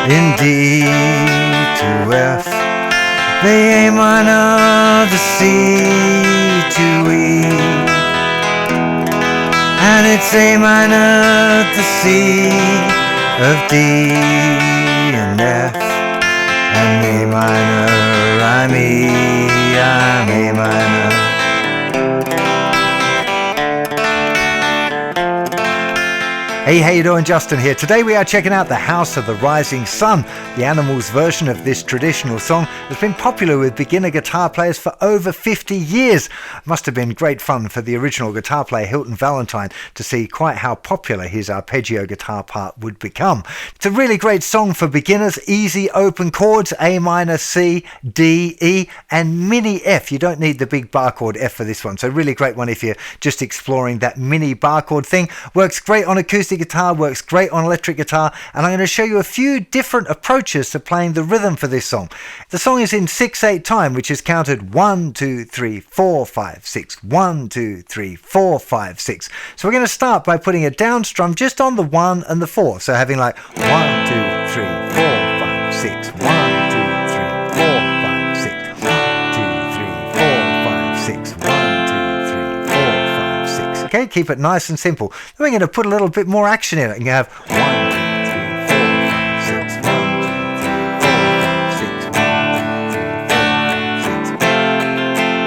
in D to F, the A minor, the C to E, and it's A minor, the C of D and F, and A minor, I'm E, I'm A minor. Hey, how you doing? Justin here. Today we are checking out The House of the Rising Sun. The Animals version of this traditional song has been popular with beginner guitar players for over 50 years. It must have been great fun for the original guitar player Hilton Valentine to see quite how popular his arpeggio guitar part would become. It's a really great song for beginners, easy open chords, A minor, C, D, E, and mini F. You don't need the big bar chord F for this one, so really great one if you're just exploring that mini bar chord thing. Works great on acoustic guitar, works great on electric guitar, and I'm going to show you a few different approaches to playing the rhythm for this song. The song is in 6/8 time, which is counted 1, 2, 3, 4, 5, 6, 1, 2, 3, 4, 5, 6. So we're going to start by putting a down strum just on the 1 and the 4. So having like 1, 2, 3, 4, 5, 6, 1, 2, 3, 4, 5, 6, 1, 2, 3, 4, 5, 6, 1, 2, 3, 4, 5, 6. Okay, keep it nice and simple. Then we're going to put a little bit more action in it. You have 1, 2, 3, 4, 5, 6, 1, 2, 3, 4, 5, 6, 1, 2, 3,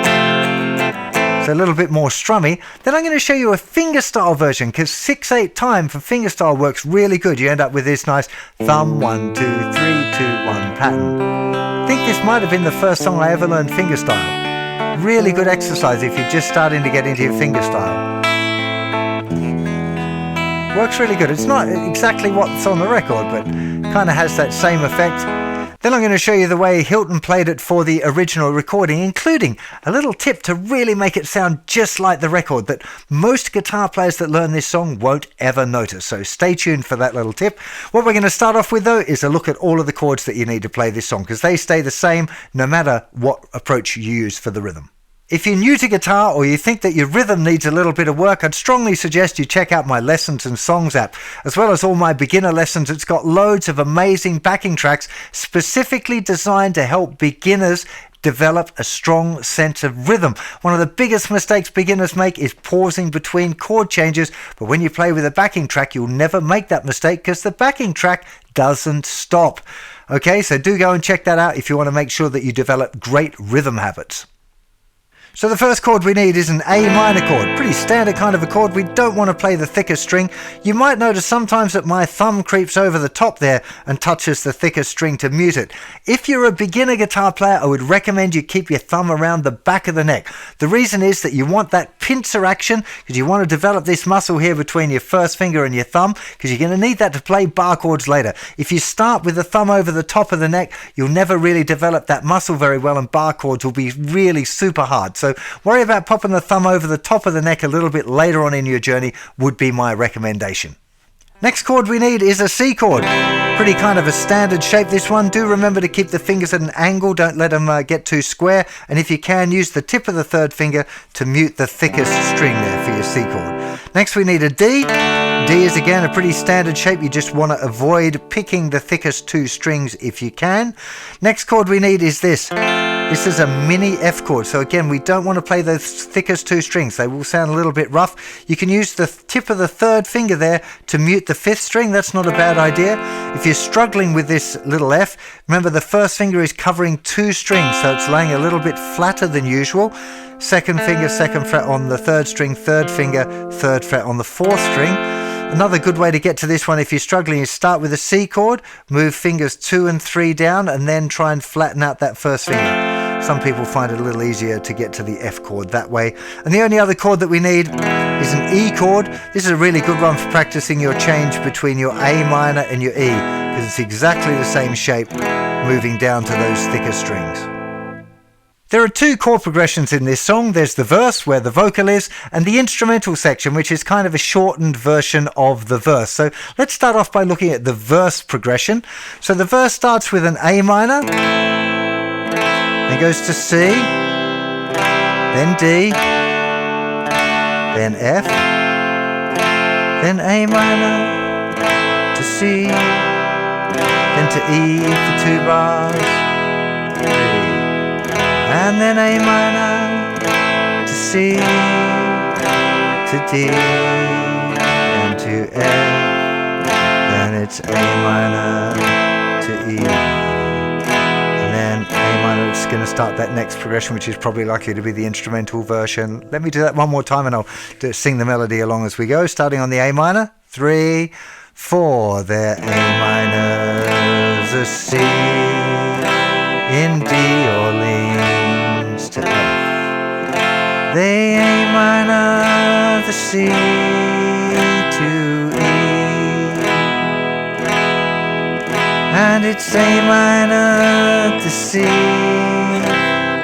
4, 5, 6. So a little bit more strummy. Then I'm going to show you a fingerstyle version because 6/8 time for fingerstyle works really good. You end up with this nice thumb 1, 2, 3, 2, 1 pattern. I think this might have been the first song I ever learned fingerstyle. Really good exercise if you're just starting to get into your fingerstyle. Works really good. It's not exactly what's on the record, but kind of has that same effect. Then I'm going to show you the way Hilton played it for the original recording, including a little tip to really make it sound just like the record that most guitar players that learn this song won't ever notice. So stay tuned for that little tip. What we're going to start off with, though, is a look at all of the chords that you need to play this song because they stay the same no matter what approach you use for the rhythm. If you're new to guitar or you think that your rhythm needs a little bit of work, I'd strongly suggest you check out my Lessons and Songs app, as well as all my beginner lessons. It's got loads of amazing backing tracks specifically designed to help beginners develop a strong sense of rhythm. One of the biggest mistakes beginners make is pausing between chord changes, but when you play with a backing track, you'll never make that mistake because the backing track doesn't stop. Okay, so do go and check that out if you want to make sure that you develop great rhythm habits. So the first chord we need is an A minor chord. Pretty standard kind of a chord. We don't want to play the thicker string. You might notice sometimes that my thumb creeps over the top there and touches the thicker string to mute it. If you're a beginner guitar player, I would recommend you keep your thumb around the back of the neck. The reason is that you want that pincer action because you want to develop this muscle here between your first finger and your thumb because you're going to need that to play bar chords later. If you start with the thumb over the top of the neck, you'll never really develop that muscle very well and bar chords will be really super hard. So worry about popping the thumb over the top of the neck a little bit later on in your journey would be my recommendation. Next chord we need is a C chord. Pretty kind of a standard shape, this one. Do remember to keep the fingers at an angle. Don't let them get too square. And if you can, use the tip of the third finger to mute the thickest string there for your C chord. Next we need a D. D is again a pretty standard shape. You just want to avoid picking the thickest two strings if you can. Next chord we need is this. This is a mini F chord. So again, we don't want to play the thickest two strings. They will sound a little bit rough. You can use the tip of the third finger there to mute the fifth string. That's not a bad idea. If you're struggling with this little F, remember the first finger is covering two strings, so it's laying a little bit flatter than usual. Second finger, second fret on the third string, third finger, third fret on the fourth string. Another good way to get to this one if you're struggling is start with a C chord, move fingers 2 and 3 down, and then try and flatten out that first finger. Some people find it a little easier to get to the F chord that way. And the only other chord that we need is an E chord. This is a really good one for practicing your change between your A minor and your E because it's exactly the same shape moving down to those thicker strings. There are two chord progressions in this song. There's the verse where the vocal is and the instrumental section, which is kind of a shortened version of the verse. So let's start off by looking at the verse progression. So the verse starts with an A minor, then goes to C, then D, then F, then A minor to C, then then to E for 2 bars, and then A minor to C, to D, and to F, then it's A minor to E, and then A minor. It's going to start that next progression, which is probably likely to be the instrumental version. Let me do that one more time and I'll sing the melody along as we go, starting on the A minor. 3, 4, they're A minors, a C, in D or leans to F. They A minor, the C to E, and it's A minor, the C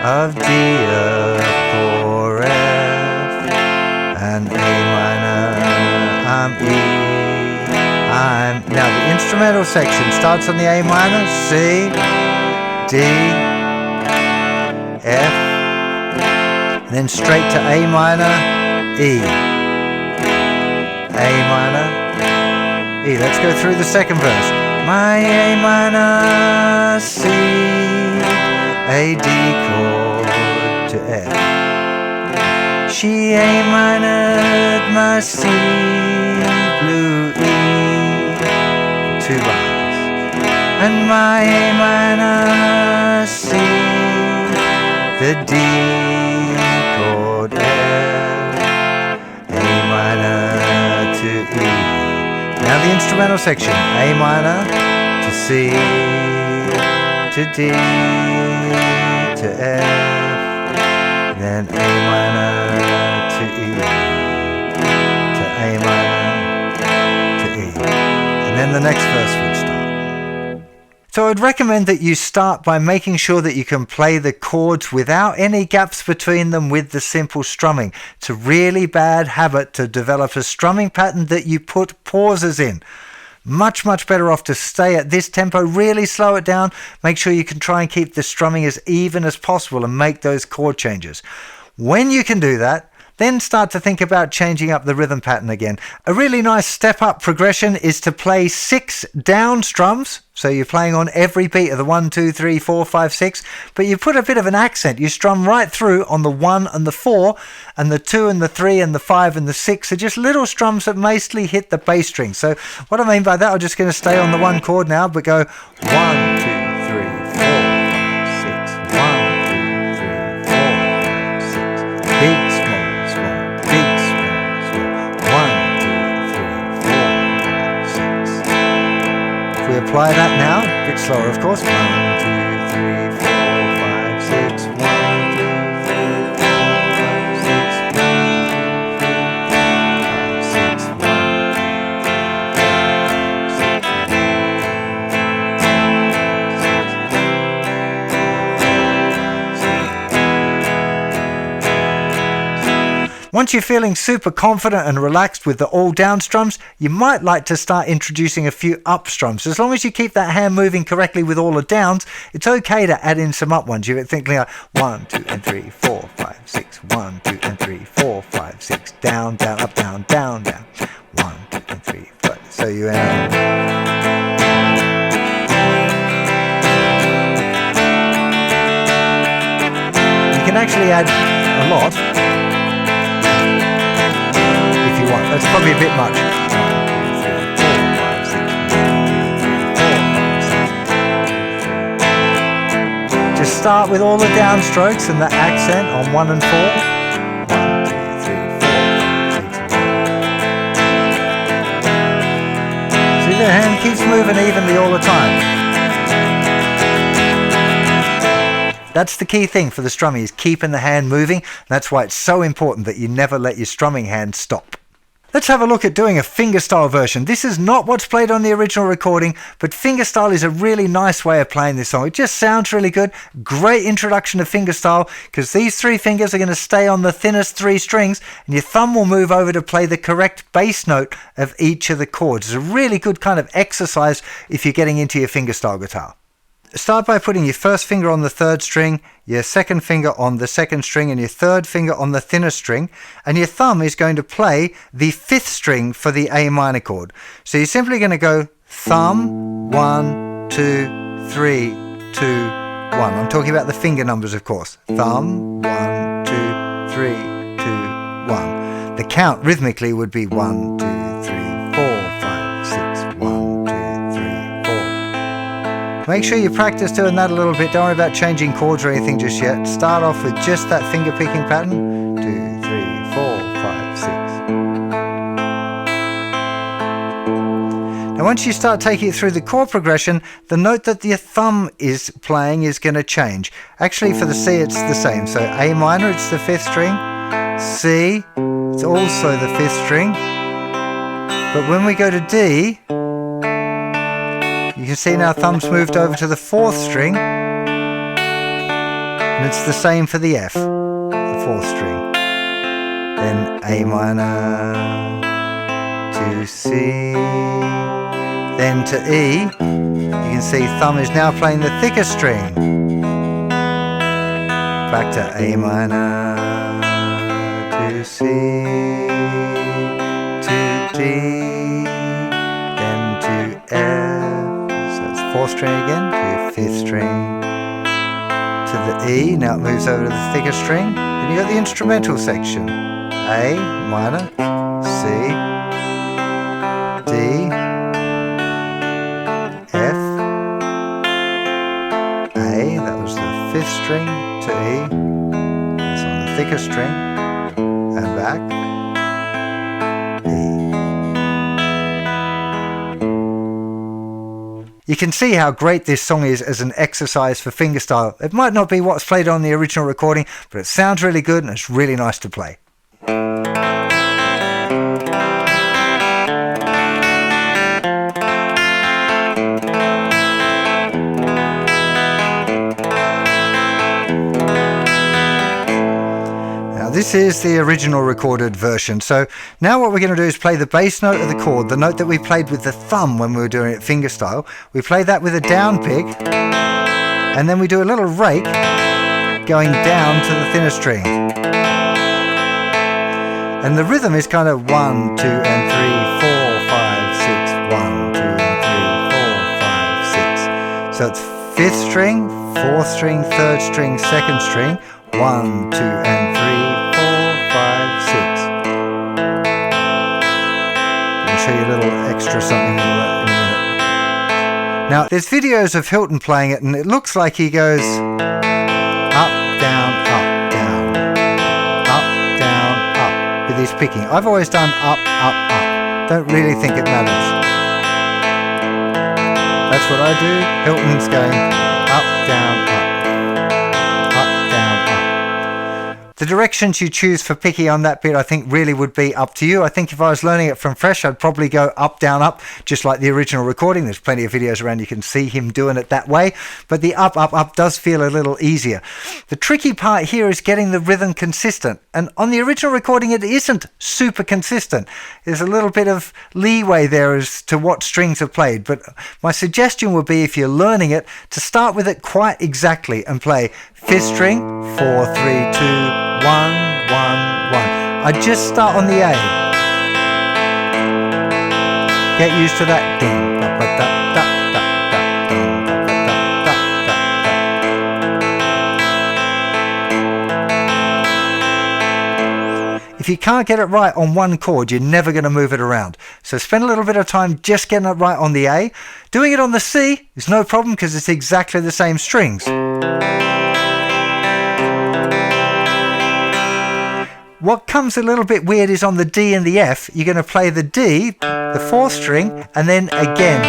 of D, F or F, and A minor, I'm E. Now the instrumental section starts on the A minor, C, D, F, then straight to A minor, E, A minor, E. Let's go through the second verse. My A minor, C, A, D chord to F. She A minored my C, blue E, 2 bars, and my A minor, C, the D chord F, A minor to E. Now the instrumental section, A minor to C, to D, to F, then A minor to E, to A minor to E, and then the next verse would start. So I'd recommend that you start by making sure that you can play the chords without any gaps between them with the simple strumming. It's a really bad habit to develop a strumming pattern that you put pauses in. Much better off to stay at this tempo, really slow it down, make sure you can try and keep the strumming as even as possible and make those chord changes. When you can do that, then start to think about changing up the rhythm pattern again. A really nice step-up progression is to play 6 down strums. So you're playing on every beat of the 1, 2, 3, 4, 5, 6, but you put a bit of an accent. You strum right through on the 1 and the 4, and the 2 and the 3 and the 5 and the 6 are just little strums that mostly hit the bass string. So what I mean by that, I'm just going to stay on the 1 chord now, but go 1, 2, 3, 4, 5, 6, 1, 2, 3, 4, 5, 6, big, small, small, big, small, small, 1, 2, 3, 4, 5, 6. If we apply that now, a bit slower of course. 1, 2, 3, 4, 5, 6, 1, 2, 3, 4, 5, 6, 1, 2, 3, 4, 5, 6, 1. Once you're feeling super confident and relaxed with the all down strums, you might like to start introducing a few up strums. As long as you keep that hand moving correctly with all the downs, it's okay to add in some up ones. You're thinking like 1, 2, and 3, 4, 5, 6, 1, 2, and 3, 4, 5, 6, down, down, up, down, down, down, 1, 2, and 3, 4. So you end. You can actually add a lot. That's probably a bit much. 1, 2, 3, 4, 5, 6. Just start with all the downstrokes and the accent on 1 and 4. 1, 2, 3, 4, 5, 6. See, the hand keeps moving evenly all the time. That's the key thing for the strumming, is keeping the hand moving. That's why it's so important that you never let your strumming hand stop. Let's have a look at doing a fingerstyle version. This is not what's played on the original recording, but fingerstyle is a really nice way of playing this song. It just sounds really good. Great introduction to fingerstyle, because these 3 fingers are going to stay on the thinnest 3 strings, and your thumb will move over to play the correct bass note of each of the chords. It's a really good kind of exercise if you're getting into your fingerstyle guitar. Start by putting your first finger on the 3rd string, your second finger on the 2nd string, and your 3rd finger on the thinner string, and your thumb is going to play the 5th string for the A minor chord. So you're simply going to go thumb, 1, 2, 3, 2, 1. I'm talking about the finger numbers, of course. Thumb, 1, 2, 3, 2, 1. The count rhythmically would be 1, 2, 3, 4, 5, 6, 1, 2, 3, 4. Make sure you practice doing that a little bit. Don't worry about changing chords or anything just yet. Start off with just that finger picking pattern. 2, 3, 4, 5, 6. Now once you start taking it through the chord progression, the note that your thumb is playing is going to change. Actually for the C it's the same. So A minor, it's the 5th string. C, it's also the 5th string. But when we go to D, you can see now thumb's moved over to the 4th string. And it's the same for the F, the 4th string. Then A minor to C. Then to E, you can see thumb is now playing the thicker string. Back to A minor, to C, to D, then to F, so it's 4th string again, to 5th string, to the E, now it moves over to the thicker string. Then you've got the instrumental section, A minor, C, D, F, A, that was the 5th string, to E, it's on the thicker string, and back, E. You can see how great this song is as an exercise for fingerstyle. It might not be what's played on the original recording, but it sounds really good and it's really nice to play. This is the original recorded version. So now what we're going to do is play the bass note of the chord, the note that we played with the thumb when we were doing it fingerstyle. We play that with a down pick, and then we do a little rake going down to the thinner string. And the rhythm is kind of 1, 2, and 3, 4, 5, 6, 1, 2, and 3, 4, 5, 6. So it's 5th string, 4th string, 3rd string, 2nd string, 1, 2, and 3, 4, 5, 6. I'll show you a little extra something in a minute. Now, there's videos of Hilton playing it, and it looks like he goes up, down, up, down, up, down, up with his picking. I've always done up, up, up. Don't really think it matters. That's what I do. Hilton's going up, down, up. The directions you choose for picking on that bit I think really would be up to you. I think if I was learning it from fresh, I'd probably go up, down, up, just like the original recording. There's plenty of videos around you can see him doing it that way. But the up, up, up does feel a little easier. The tricky part here is getting the rhythm consistent. And on the original recording, it isn't super consistent. There's a little bit of leeway there as to what strings are played. But my suggestion would be, if you're learning it, to start with it quite exactly and play 5th string, 4, 3, 2, 1, 1, 1. I just start on the A. Get used to that. Ding, da, ba, da, da, da, da, ding, da, ba, da, da, da, da. If you can't get it right on one chord, you're never going to move it around. So spend a little bit of time just getting it right on the A. Doing it on the C is no problem because it's exactly the same strings. What comes a little bit weird is on the D and the F, you're going to play the D, the 4th string, and then again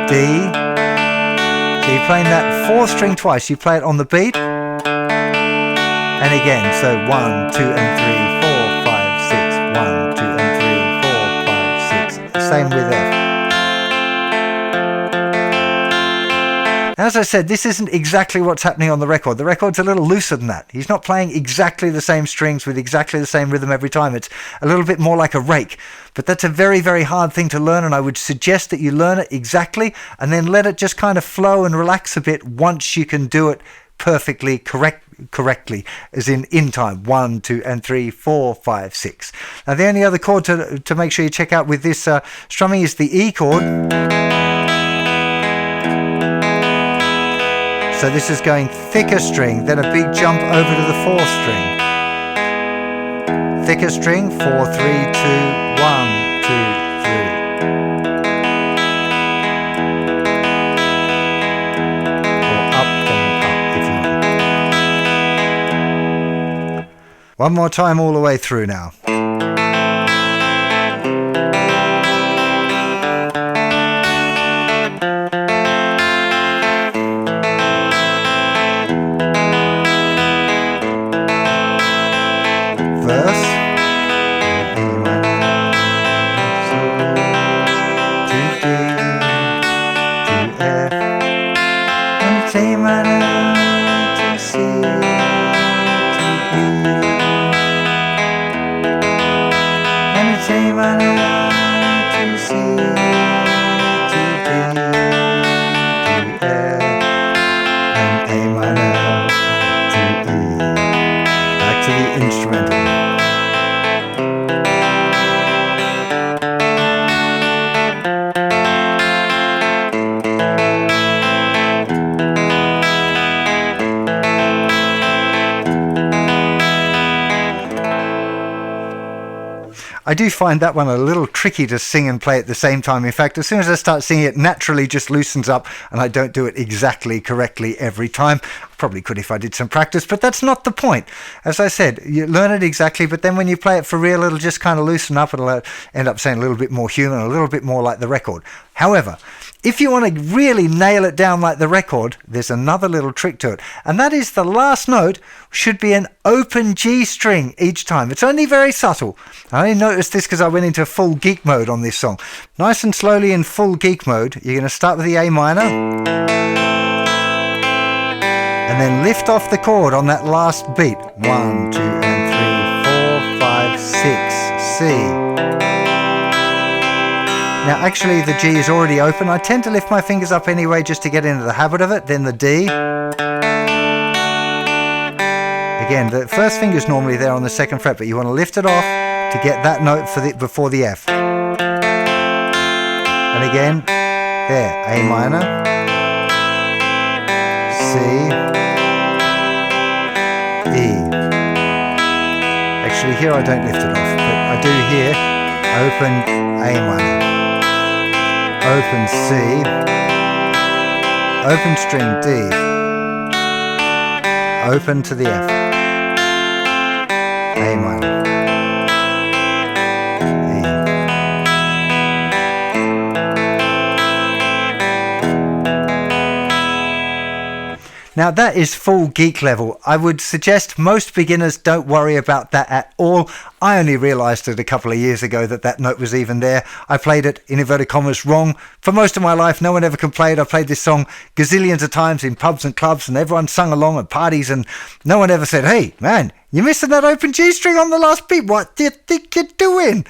D. So you're playing that 4th string twice. You play it on the beat, and again. So 1, 2, and 3, 4, 5, 6. 1, 2, and 3, 4, 5, 6. Same with F. As I said, this isn't exactly what's happening on the record. The record's a little looser than that. He's not playing exactly the same strings with exactly the same rhythm every time. It's a little bit more like a rake. But that's a very, very hard thing to learn, and I would suggest that you learn it exactly and then let it just kind of flow and relax a bit once you can do it perfectly correctly, as in time. 1, 2, and 3, 4, 5, 6. Now the only other chord to make sure you check out with this strumming is the E chord. So this is going thicker string, then a big jump over to the 4th string. Thicker string, 4, 3, 2, 1, 2, 3. Or up, down, up if you want. One more time all the way through now. Verse. C minor to C to E, and a C minor to C to D to F, and A minor to E. Back to the instrumental. I do find that one a little tricky to sing and play at the same time. In fact, as soon as I start singing, it naturally just loosens up and I don't do it exactly correctly every time. Probably could if I did some practice, but that's not the point. As I said, you learn it exactly, but then when you play it for real, it'll just kind of loosen up. It'll end up sounding a little bit more human, a little bit more like the record. However, if you want to really nail it down like the record, there's another little trick to it, and that is the last note should be an open G string each time. It's only very subtle. I only noticed this because I went into full geek mode on this song. Nice and slowly in full geek mode, you're going to start with the A minor, and then lift off the chord on that last beat. 1, 2, and 3, 4, 5, 6, C. Now actually the G is already open. I tend to lift my fingers up anyway just to get into the habit of it. Then the D. Again, the first finger's normally there on the 2nd fret, but you want to lift it off to get that note before the F. And again, there, A minor, C, E. Actually here I don't lift it off, but I do here, open A minor, open C, open string D, open to the F, A minor, Now that is full geek level. I would suggest most beginners don't worry about that at all. I only realised it a couple of years ago that that note was even there. I played it, in inverted commas, wrong. For most of my life, no one ever can play it. I played this song gazillions of times in pubs and clubs, and everyone sung along at parties, and no one ever said, "Hey, man, you're missing that open G string on the last beat. What do you think you're doing?"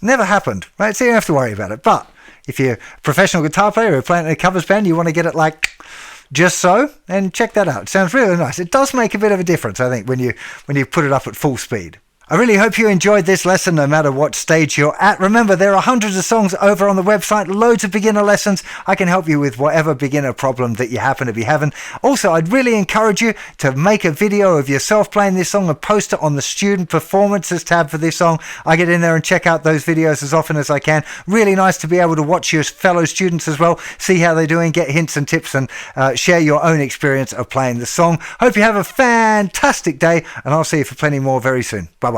Never happened, right? So you don't have to worry about it. But if you're a professional guitar player or playing in a covers band, you want to get it like just so, and check that out. It sounds really nice. It does make a bit of a difference, I think, when you put it up at full speed. I really hope you enjoyed this lesson no matter what stage you're at. Remember, there are hundreds of songs over on the website, loads of beginner lessons. I can help you with whatever beginner problem that you happen to be having. Also, I'd really encourage you to make a video of yourself playing this song and post it on the student performances tab for this song. I get in there and check out those videos as often as I can. Really nice to be able to watch your fellow students as well, see how they're doing, get hints and tips, and share your own experience of playing the song. Hope you have a fantastic day, and I'll see you for plenty more very soon. Bye-bye.